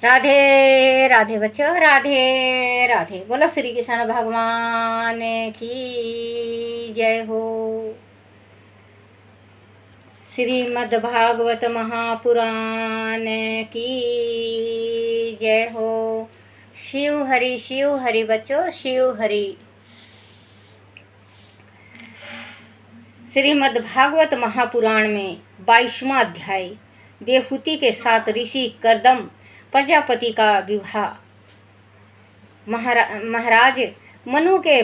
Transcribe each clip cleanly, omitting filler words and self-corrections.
राधे राधे बच्चों, राधे राधे। बोलो श्री कृष्ण भगवान की जय हो। श्रीमद् भागवत महापुराण की जय हो। शिव हरि बच्चों, शिव हरि। श्रीमद् भागवत महापुराण में 22वां अध्याय देवहूति के साथ ऋषि कर्दम प्रजापति का विवाह। महाराज मनु के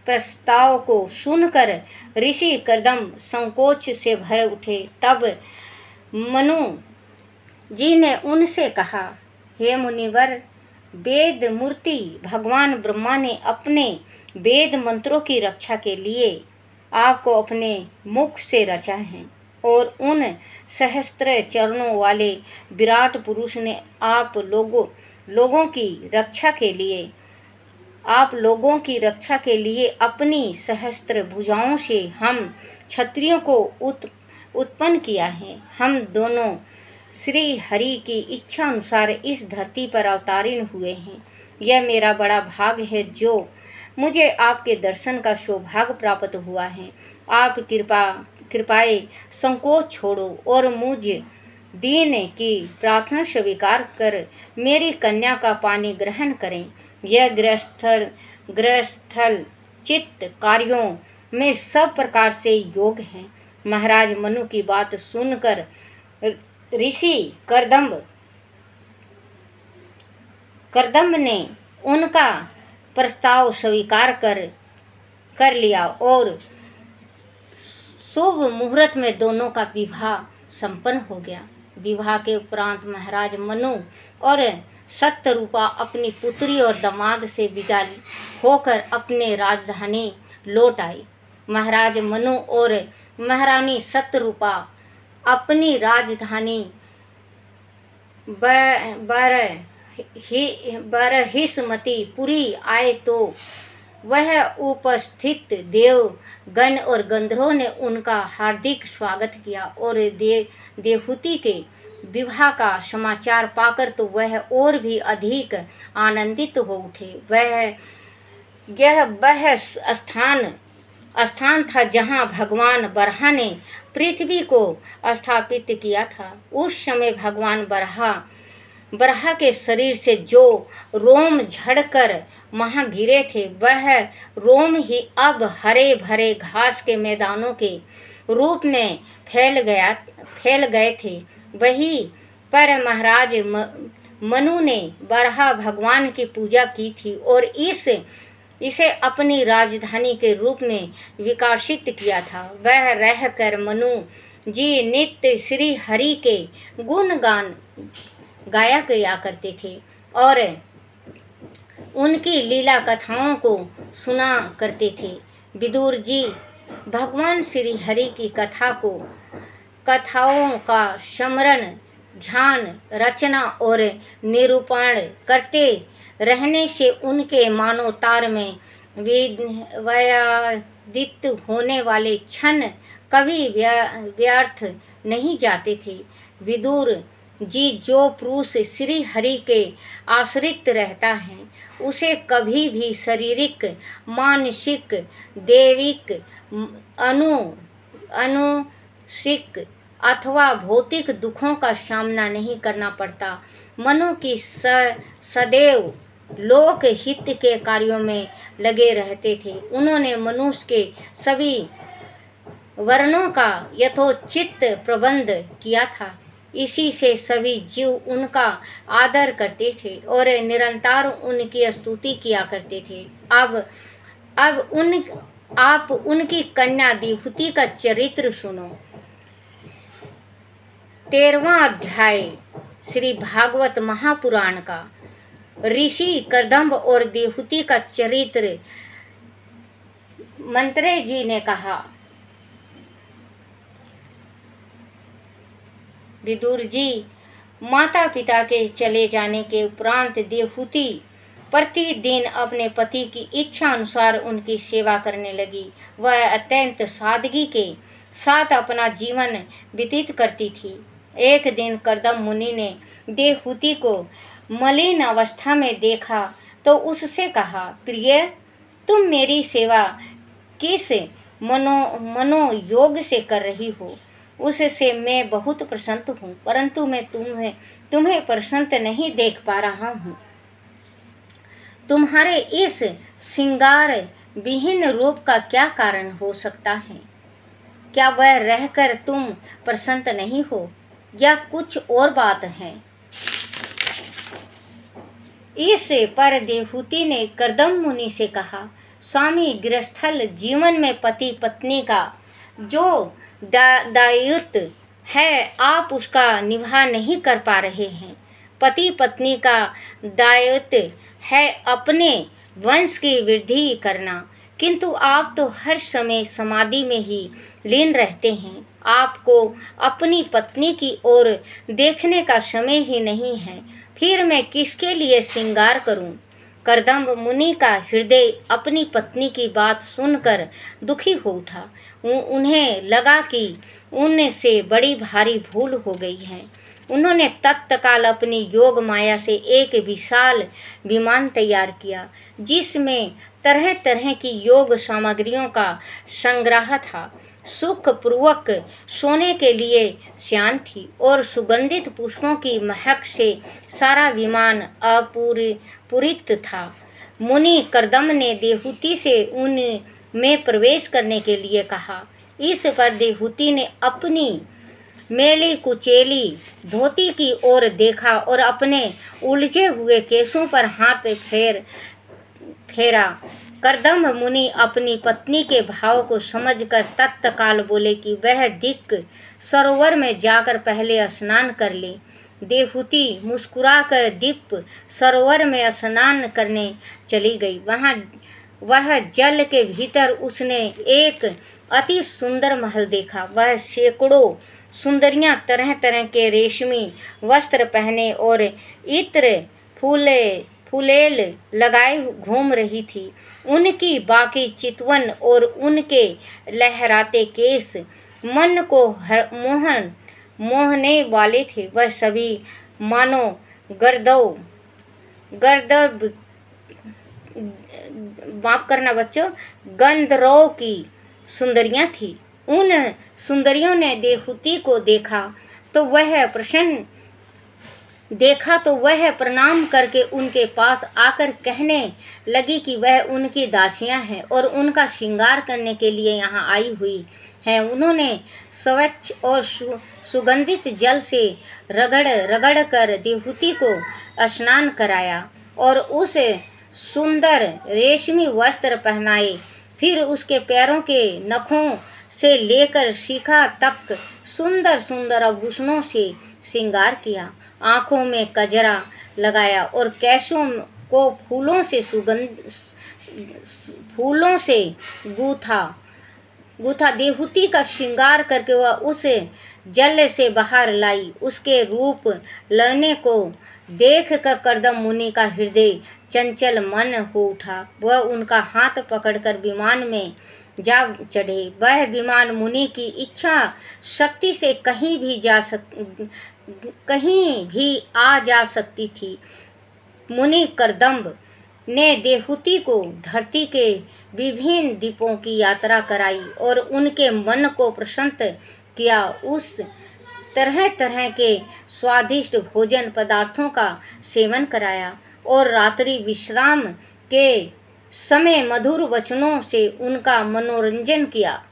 प्रस्ताव को सुनकर ऋषि कर्दम संकोच से भर उठे। तब मनु जी ने उनसे कहा, हे मुनिवर, वेद मूर्ति भगवान ब्रह्मा ने अपने वेद मंत्रों की रक्षा के लिए आपको अपने मुख से रचा है और उन सहस्त्र चरणों वाले विराट पुरुष ने आप लोगों की रक्षा के लिए अपनी सहस्त्र भुजाओं से हम क्षत्रियों को उत्पन्न किया है। हम दोनों श्री हरि की इच्छा अनुसार इस धरती पर अवतारित हुए हैं। यह मेरा बड़ा भाग है जो मुझे आपके दर्शन का सौभाग्य प्राप्त हुआ है। आप कृपाए संकोच छोड़ो और मुझ दीन की प्रार्थना स्वीकार कर मेरी कन्या का पानी ग्रहण करें। यह गृहस्थल चित्त कार्यों में सब प्रकार से योग है। महाराज मनु की बात सुनकर ऋषि कर्दम ने उनका प्रस्ताव स्वीकार कर लिया और शुभ मुहूर्त में दोनों का विवाह संपन्न हो गया। विवाह के उपरांत महाराज मनु और सत्यरूपा अपनी पुत्री और दामाद से विदा होकर अपने राजधानी लौट आई। महाराज मनु और महारानी सत्यरूपा अपनी राजधानी बरहिसमती पुरी आए तो वह उपस्थित देवगण और गंधर्वों ने उनका हार्दिक स्वागत किया और देवहूति के विवाह का समाचार पाकर तो वह और भी अधिक आनंदित हो उठे। वह स्थान था जहाँ भगवान बरहा ने पृथ्वी को स्थापित किया था। उस समय भगवान बरहा के शरीर से जो रोम झड़कर वहां गिरे थे, वह रोम ही अब हरे भरे घास के मैदानों के रूप में फैल गए थे। वहीं पर महाराज मनु ने बरहा भगवान की पूजा की थी और इसे अपनी राजधानी के रूप में विकसित किया था। वह रहकर मनु जी नित्य श्री हरि के गुणगान गाया किया करते थे और उनकी लीला कथाओं को सुना करते थे। विदुर जी भगवान श्री हरि की कथाओं का स्मरण, ध्यान, रचना और निरूपण करते रहने से उनके मानवतार में व्यतीत होने वाले क्षण कभी व्यर्थ नहीं जाते थे। विदुर जी जो पुरुष श्री हरि के आश्रित रहता है, उसे कभी भी शारीरिक, मानसिक, दैविक, अनुसिक अथवा भौतिक दुखों का सामना नहीं करना पड़ता। मनु की सदैव लोक हित के कार्यों में लगे रहते थे। उन्होंने मनुष्य के सभी वर्णों का यथोचित प्रबंध किया था। इसी से सभी जीव उनका आदर करते थे और निरंतर उनकी स्तुति किया करते थे। अब आप उनकी कन्या देवहूति का चरित्र सुनो। 13वां अध्याय श्री भागवत महापुराण का। ऋषि कर्दम और देवहूति का चरित्र। मंत्रे जी ने कहा, विदुर जी, माता पिता के चले जाने के उपरांत देवहूति प्रतिदिन अपने पति की इच्छा अनुसार उनकी सेवा करने लगी। वह अत्यंत सादगी के साथ अपना जीवन व्यतीत करती थी एक दिन कर्दम मुनि ने देवहूति को मलिन अवस्था में देखा तो उससे कहा, प्रिय, तुम मेरी सेवा किस मनोयोग से कर रही हो, उससे मैं बहुत प्रसन्न हूँ, परंतु मैं तुम्हें प्रसन्न नहीं देख पा रहा हूँ। तुम्हारे इस श्रृंगार विहीन रूप का क्या कारण हो सकता है? क्या वह रहकर तुम प्रसन्न नहीं हो या कुछ और बात है? इस पर देवहूति ने कर्दम मुनि से कहा, स्वामी, गृहस्थल जीवन में पति पत्नी का जो दायित्व है आप उसका निभा नहीं कर पा रहे हैं। पति पत्नी का दायित्व है अपने वंश की वृद्धि करना, किंतु आप तो हर समय समाधि में ही लीन रहते हैं। आपको अपनी पत्नी की ओर देखने का समय ही नहीं है, फिर मैं किसके लिए श्रृंगार करूं? कर्दम मुनि का हृदय अपनी पत्नी की बात सुनकर दुखी हो उठा। उन्हें लगा कि उनसे बड़ी भारी भूल हो गई है। उन्होंने तत्काल अपनी योग माया से एक विशाल विमान तैयार किया, जिसमें तरह तरह की योग सामग्रियों का संग्रह था। सुखपूर्वक सोने के लिए श्यान थी और सुगंधित पुष्पों की महक से सारा विमान पूरित था। मुनि कर्दम ने देवहूति से उनमें प्रवेश करने के लिए कहा। इस पर देवहूति ने अपनी मेली कुचेली धोती की ओर देखा और अपने उलझे हुए केशों पर हाथ फेरा। कर्दम मुनि अपनी पत्नी के भाव को समझकर तत्काल बोले कि वह दिक् सरोवर में जाकर पहले स्नान कर ले। देवहूति मुस्कुराकर दीप सरोवर में स्नान करने चली गई। वह जल के भीतर उसने एक अति सुंदर महल देखा। वह सैकड़ों सुंदरियां तरह तरह के रेशमी वस्त्र पहने और इत्र फूलेल लगाए घूम रही थी। उनकी बाकी चितवन और उनके लहराते केस मन को मोहने वाले थे। वह सभी मानो गंधर्वों की सुंदरियां थी। उन सुंदरियों ने देवहूति को देखा तो वह प्रणाम करके उनके पास आकर कहने लगी कि वह उनकी दासियां हैं और उनका श्रृंगार करने के लिए यहाँ आई हुई हैं। उन्होंने स्वच्छ और सुगंधित जल से रगड़ कर देवहूति को स्नान कराया और उसे सुंदर रेशमी वस्त्र पहनाए। फिर उसके पैरों के नखों से लेकर शिखा तक सुंदर सुंदर आभूषणों से श्रृंगार किया। आँखों में कजरा लगाया और केशों को फूलों से गूथा। देवहूति का श्रृंगार करके वह उसे जल से बाहर लाई। उसके रूप लेने को देख कर कर्दम मुनि का हृदय चंचल मन हो उठा। वह उनका हाथ पकड़कर विमान में जा चढ़े। वह विमान मुनि की इच्छा शक्ति से कहीं भी आ जा सकती थी। मुनि कर्दम्ब ने देवहूति को धरती के विभिन्न द्वीपों की यात्रा कराई और उनके मन को प्रसन्न किया। उस तरह तरह के स्वादिष्ट भोजन पदार्थों का सेवन कराया और रात्रि विश्राम के समय मधुर वचनों से उनका मनोरंजन किया।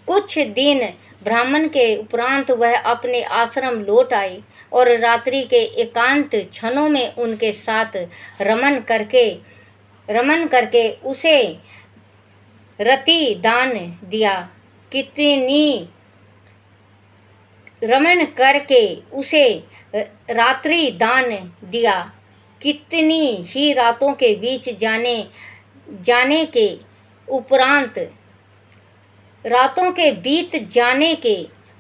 कुछ दिन ब्राह्मण के उपरांत वह अपने आश्रम लौट आए और रात्रि के एकांत क्षणों में उनके साथ रमन करके उसे रति दान दिया। रात्रि दान दिया। कितनी ही रातों के बीच जाने के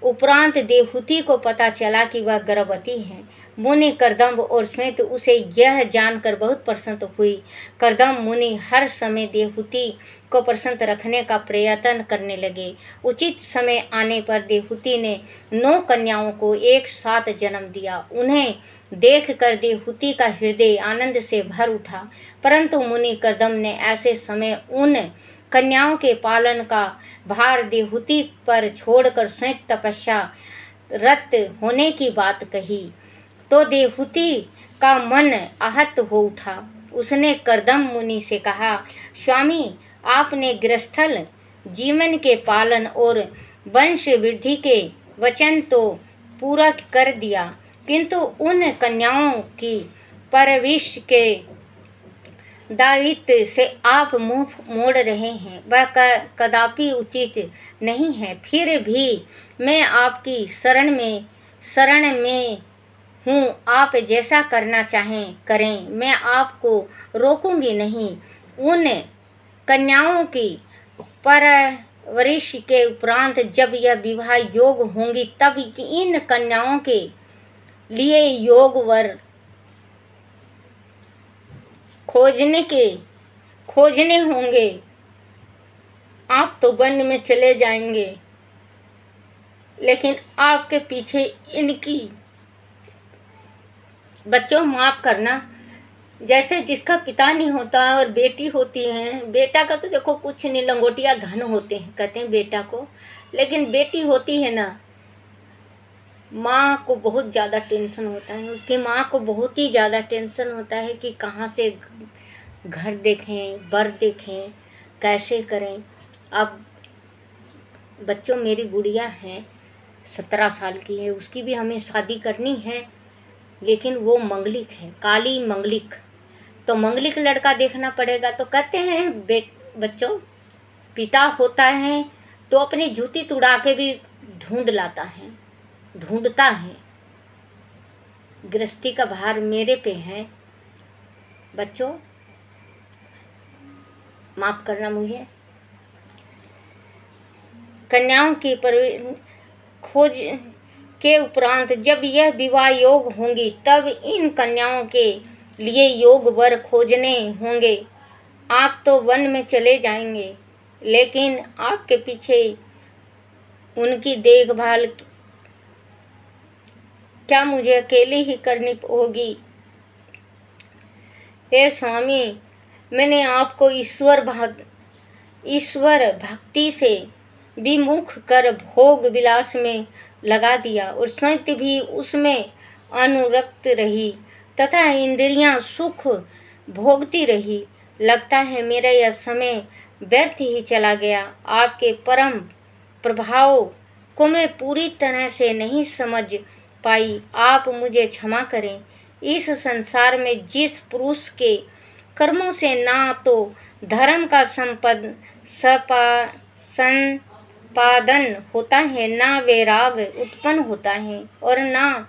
उपरांत देवहूति को पता चला कि वह गर्भवती है। मुनि करदम और श्वेत उसे यह जानकर बहुत प्रसन्न हुई। करदम मुनि हर समय देवहूति को प्रसन्न रखने का प्रयत्न करने लगे। उचित समय आने पर देवहूति ने 9 कन्याओं को एक साथ जन्म दिया। उन्हें देखकर देवहूति का हृदय आनंद से भर उठा, परंतु मुनि करदम ने ऐसे समय उन कन्याओं के पालन का भार देवहूति पर छोड़कर स्वयं तपस्या रत होने की बात कही तो देवहूति का मन आहत हो उठा। उसने करदम मुनि से कहा, स्वामी, आपने गृहस्थल जीवन के पालन और वंश वृद्धि के वचन तो पूरा कर दिया, किंतु उन कन्याओं की परवरिश के दायित्व से आप मुंह मोड़ रहे हैं, वह कदापि उचित नहीं है। फिर भी मैं आपकी शरण में हूँ, आप जैसा करना चाहें करें, मैं आपको रोकूंगी नहीं। उन कन्याओं की परवरिश के उपरांत जब यह विवाह योग होंगी, तब इन कन्याओं के लिए योग वर खोजने होंगे। आप तो वन में चले जाएंगे, लेकिन आपके पीछे इनकी, बच्चों माफ करना, जैसे जिसका पिता नहीं होता और बेटी होती है, बेटा का तो देखो कुछ नहीं, लंगोटिया धन होते हैं कहते हैं बेटा को, लेकिन बेटी होती है ना, माँ को बहुत ज़्यादा टेंशन होता है। उसकी माँ को बहुत ही ज़्यादा टेंशन होता है कि कहाँ से घर देखें, बर देखें, कैसे करें। अब बच्चों, मेरी गुड़िया है 17 साल की है, उसकी भी हमें शादी करनी है, लेकिन वो मंगलिक है, काली मंगलिक, तो मंगलिक लड़का देखना पड़ेगा। तो कहते हैं बच्चों, पिता होता है तो अपनी जूती तुड़ा के भी ढूंढता है। गृहस्थी का भार मेरे पे है बच्चों, माफ करना मुझे। कन्याओं की खोज के उपरांत जब यह विवाह योग होंगी, तब इन कन्याओं के लिए योग वर खोजने होंगे। आप तो वन में चले जाएंगे, लेकिन आपके पीछे उनकी देखभाल क्या मुझे अकेले ही करनी होगी? हे स्वामी, मैंने आपको ईश्वर भक्ति से विमुख कर भोग विलास में लगा दिया और स्वयं भी उसमें अनुरक्त रही तथा इंद्रियां सुख भोगती रही। लगता है मेरा यह समय व्यर्थ ही चला गया। आपके परम प्रभाव को मैं पूरी तरह से नहीं समझ पाई, आप मुझे क्षमा करें। इस संसार में जिस पुरुष के कर्मों से ना तो धर्म का संपादन होता है, ना वैराग उत्पन्न होता है और ना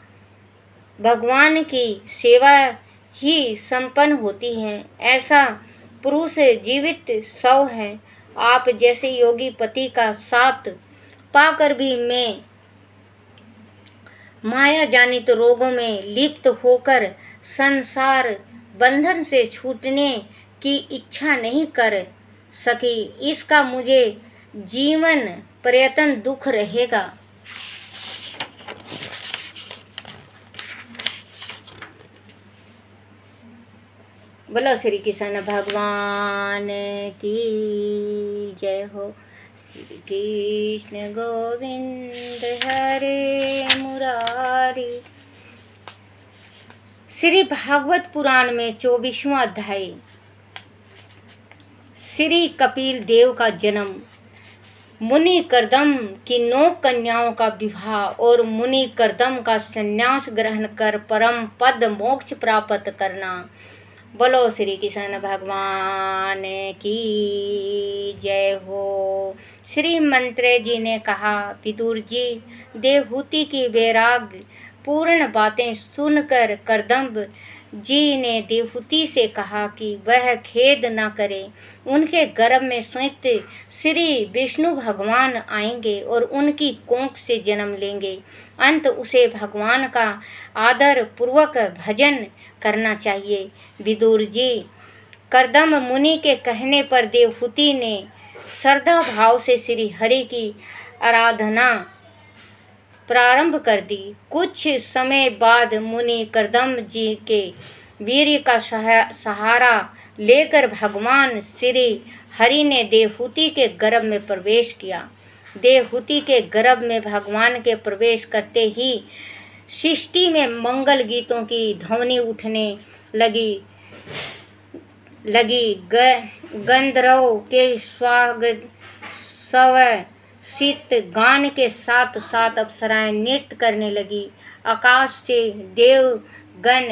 भगवान की सेवा ही संपन्न होती है, ऐसा पुरुष जीवित 100 है। आप जैसे योगी पति का साथ पाकर भी मैं माया जानित रोगों में लिप्त होकर संसार बंधन से छूटने की इच्छा नहीं कर सकी। इसका मुझे जीवन पर्यंत दुख रहेगा। बोलो श्री कृष्ण भगवान की जय हो। श्री कृष्ण गोविंद हरे मुरारी। श्री भागवत पुराण में 24वां अध्याय। श्री कपिल देव का जन्म, मुनि करदम की 9 कन्याओं का विवाह और मुनि करदम का संन्यास ग्रहण कर परम पद मोक्ष प्राप्त करना। बोलो श्री कृष्ण भगवान की जय हो। श्री मंत्रे जी ने कहा, विदुर जी, देवहूति की वैराग पूर्ण बातें सुनकर करदम जी ने देवहूति से कहा कि वह खेद न करे। उनके गर्भ में स्वयं श्री विष्णु भगवान आएंगे और उनकी कोख से जन्म लेंगे। अंत उसे भगवान का आदर पूर्वक भजन करना चाहिए। विदुर जी, कर्दम मुनि के कहने पर देवहूति ने श्रद्धा भाव से श्री हरि की आराधना प्रारंभ कर दी। कुछ समय बाद मुनि कर्दम जी के वीर्य का सहारा लेकर भगवान श्री हरि ने देवहूति के गर्भ में प्रवेश किया। देवहूति के गर्भ में भगवान के प्रवेश करते ही सृष्टि में मंगल गीतों की ध्वनि उठने लगी। गंधर्वों के स्वागत शीत गान के साथ साथ अप्सराएं नृत्य करने लगी। आकाश से देवगण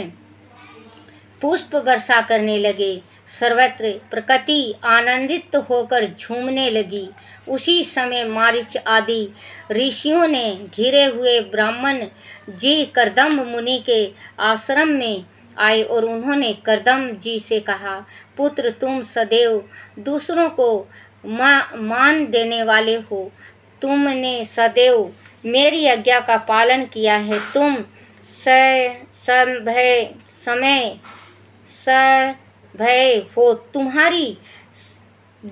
पुष्प वर्षा करने लगे। सर्वत्र प्रकृति आनंदित होकर झूमने लगी। उसी समय मारीच आदि ऋषियों ने घिरे हुए ब्राह्मण जी कर्दम मुनि के आश्रम में आए और उन्होंने कर्दम जी से कहा, पुत्र, तुम सदैव दूसरों को मान देने वाले हो। तुमने सदैव मेरी आज्ञा का पालन किया है। तुम सभय हो। तुम्हारी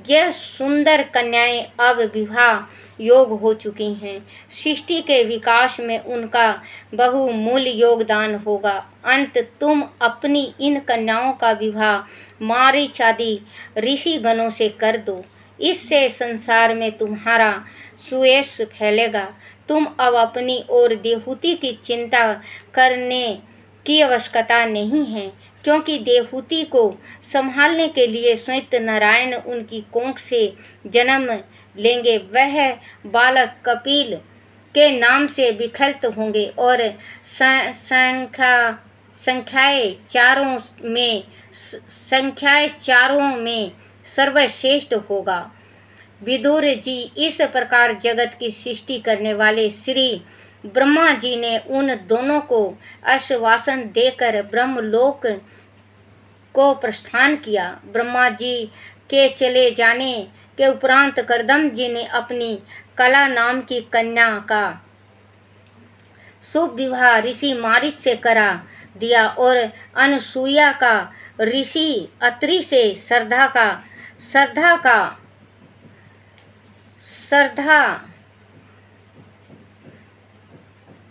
यह सुंदर कन्याएं अब विवाह योग हो चुकी हैं। सृष्टि के विकास में उनका बहुमूल्य योगदान होगा। अंत तुम अपनी इन कन्याओं का विवाह मारीच आदि ऋषि गणों से कर दो। इससे संसार में तुम्हारा सुयश फैलेगा। तुम अब अपनी और देवहूति की चिंता करने की आवश्यकता नहीं है, क्योंकि देवहूति को संभालने के लिए स्वयं नारायण उनकी कोख से जन्म लेंगे। वह बालक कपिल के नाम से विख्यात होंगे और संख्याएं चारों में सर्वश्रेष्ठ होगा। विदुर जी, इस प्रकार जगत की सृष्टि करने वाले श्री ब्रह्मा जी ने उन दोनों को आश्वासन देकर ब्रह्मलोक को प्रस्थान किया। ब्रह्मा जी के चले जाने के उपरांत कर्दम जी ने अपनी कला नाम की कन्या का शुभ विवाह ऋषि मारीच से करा दिया और अनुसुईया का ऋषि अत्रि से श्रद्धा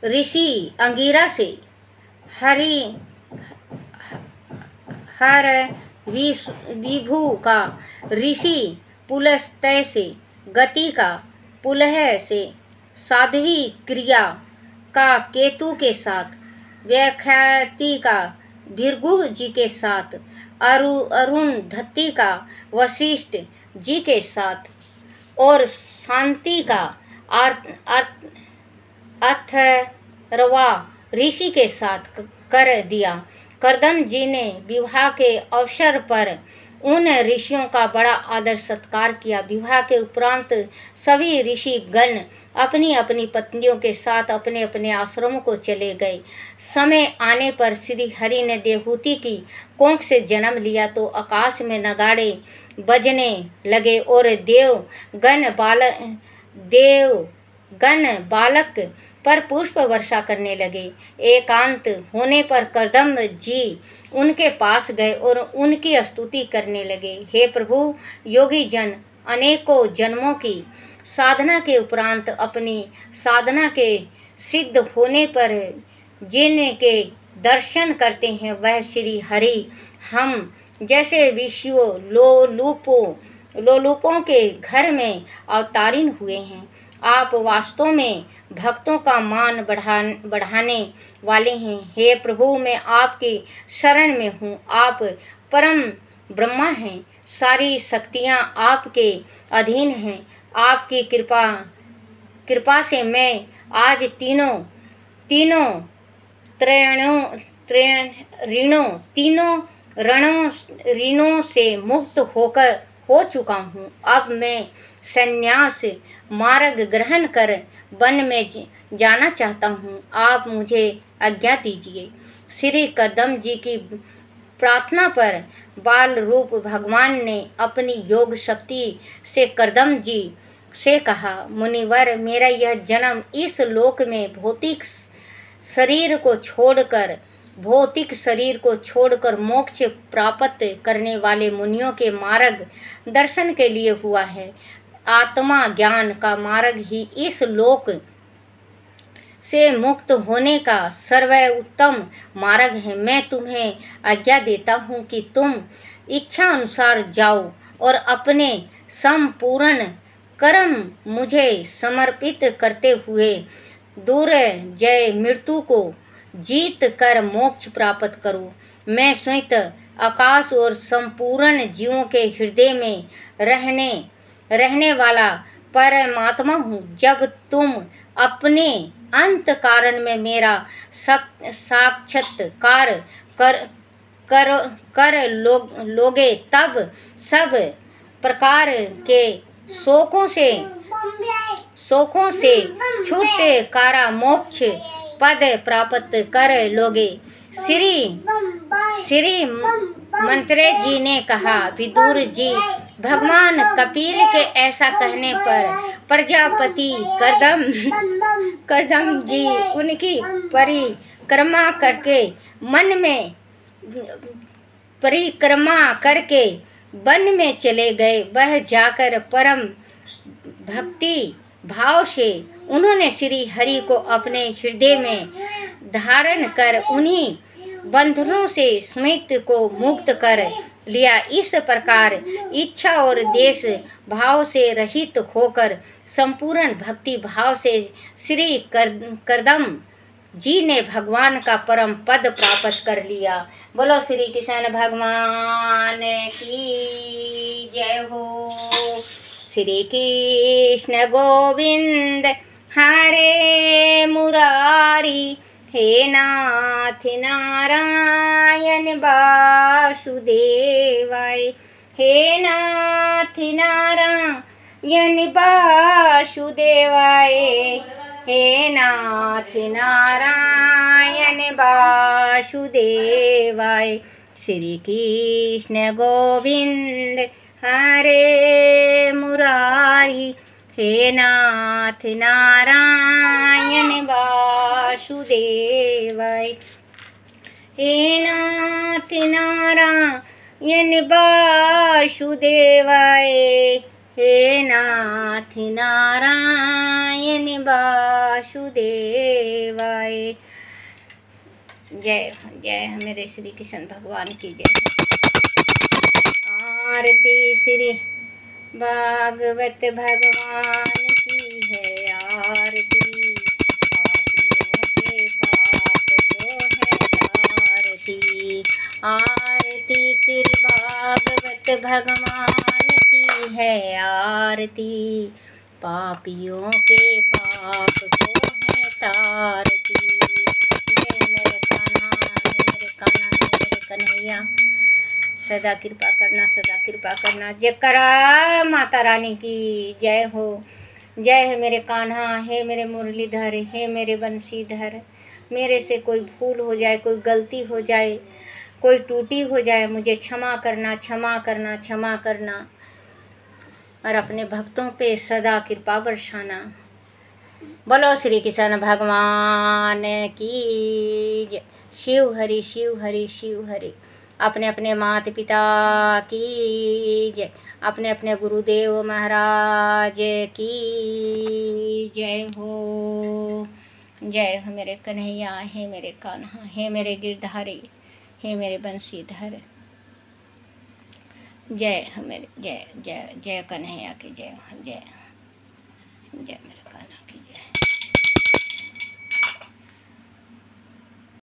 ऋषि अंगिरा से, विभु का ऋषि पुलस्त्य से, गति का पुलह से, साध्वी क्रिया का केतु के साथ, व्याख्याति का भृगु जी के साथ, अरुणधत्ती का वशिष्ठ जी के साथ और शांति का अथर्वा ऋषि के साथ कर दिया। कर्दम जी ने विवाह के अवसर पर उन ऋषियों का बड़ा आदर सत्कार किया। विवाह के उपरांत सभी ऋषि गण अपनी अपनी पत्नियों के साथ अपने अपने आश्रमों को चले गए। समय आने पर श्री हरि ने देवहूति की कोख से जन्म लिया तो आकाश में नगाड़े बजने लगे और देवगण बालक पर पुष्प वर्षा करने लगे। एकांत होने पर कर्दम जी उनके पास गए और उनकी स्तुति करने लगे। हे प्रभु, योगी जन अनेकों जन्मों की साधना के उपरांत अपनी साधना के सिद्ध होने पर जिनके दर्शन करते हैं वह श्री हरि हम जैसे विश्व लोलुपों के घर में अवतारित हुए हैं। आप वास्तव में भक्तों का मान बढ़ाने वाले हैं। हे प्रभु, मैं आपकी शरण में हूँ। आप परम ब्रह्मा हैं। सारी शक्तियाँ आपके अधीन हैं। आपकी कृपा से मैं आज तीनों ऋणों से मुक्त हो चुका हूँ। अब मैं संन्यास मार्ग ग्रहण कर वन में जाना चाहता हूँ, आप मुझे आज्ञा दीजिए। श्री कदम जी की प्रार्थना पर बाल रूप भगवान ने अपनी योग शक्ति से करदम जी से कहा, मुनिवर, मेरा यह जन्म इस लोक में भौतिक शरीर को छोड़कर मोक्ष प्राप्त करने वाले मुनियों के मार्ग दर्शन के लिए हुआ है। आत्मा ज्ञान का मार्ग ही इस लोक से मुक्त होने का सर्वोत्तम मार्ग है। मैं तुम्हें आज्ञा देता हूँ कि तुम इच्छा अनुसार जाओ और अपने संपूर्ण कर्म मुझे समर्पित करते हुए दुर्जय मृत्यु को जीत कर मोक्ष प्राप्त करो। मैं स्वयं आकाश और संपूर्ण जीवों के हृदय में रहने वाला परमात्मा हूँ। जब तुम अपने अंत कारण में मेरा साक्षात्कार कर लोगे, तब सब प्रकार के शोकों से छुटकारा मोक्ष पद प्राप्त कर लोगे। श्री मंत्रे जी ने कहा, विदुर जी, भगवान कपिल के ऐसा कहने पर प्रजापति करदम जी उनकी परिक्रमा करके वन में चले गए। वह जाकर परम भक्ति भाव से उन्होंने श्री हरि को अपने हृदय में धारण कर उन्हीं बंधनों से स्वयं को मुक्त कर लिया। इस प्रकार इच्छा और देश भाव से रहित होकर संपूर्ण भक्ति भाव से श्री करदम जी ने भगवान का परम पद प्राप्त कर लिया। बोलो श्री कृष्ण भगवान की जय हो। श्री कृष्ण गोविंद हरे मुरारी, हे नाथ नारायण वासुदेवाय, हे नाथ नारायण वासुदेवाय, हे नाथ नारायण वासुदेवाय। श्री कृष्ण गोविंद हरे मुरारी, हे नाथ नारायण वासुदेवाय, हे नाथ नारायण वासुदेवाय, हे नाथ नारायण वासुदेवाय। जय जय मेरे श्री कृष्ण भगवान की जय। आरती श्री भागवत भगवान की है, आरती पापियों के पाप को है तारती। आरती श्री भागवत भगवान की है, आरती पापियों के पाप को है तारती। जय मेरे कान्हा, मेरे कान्हा, मेरे कन्हैया, सदा कृपा करना, सदा कृपा करना। जयकारा माता रानी की जय हो। जय है मेरे कान्हा, हे मेरे मुरलीधर, हे मेरे बंशीधर। मेरे से कोई भूल हो जाए, कोई गलती हो जाए, कोई टूटी हो जाए, मुझे क्षमा करना, क्षमा करना, क्षमा करना और अपने भक्तों पे सदा कृपा बरसाना। बोलो श्री कृष्ण भगवान की जय। शिव हरि, शिव हरि, शिव हरि। अपने अपने माता पिता की जय, अपने अपने गुरुदेव महाराज की जय हो। जय हो मेरे कन्हैया, हे मेरे कान्हा, हे मेरे गिरधारी, हे मेरे बंशीधर। जय हो मेरे, जय जय जय कन्हैया की जय, जय जय मेरे कान्हा।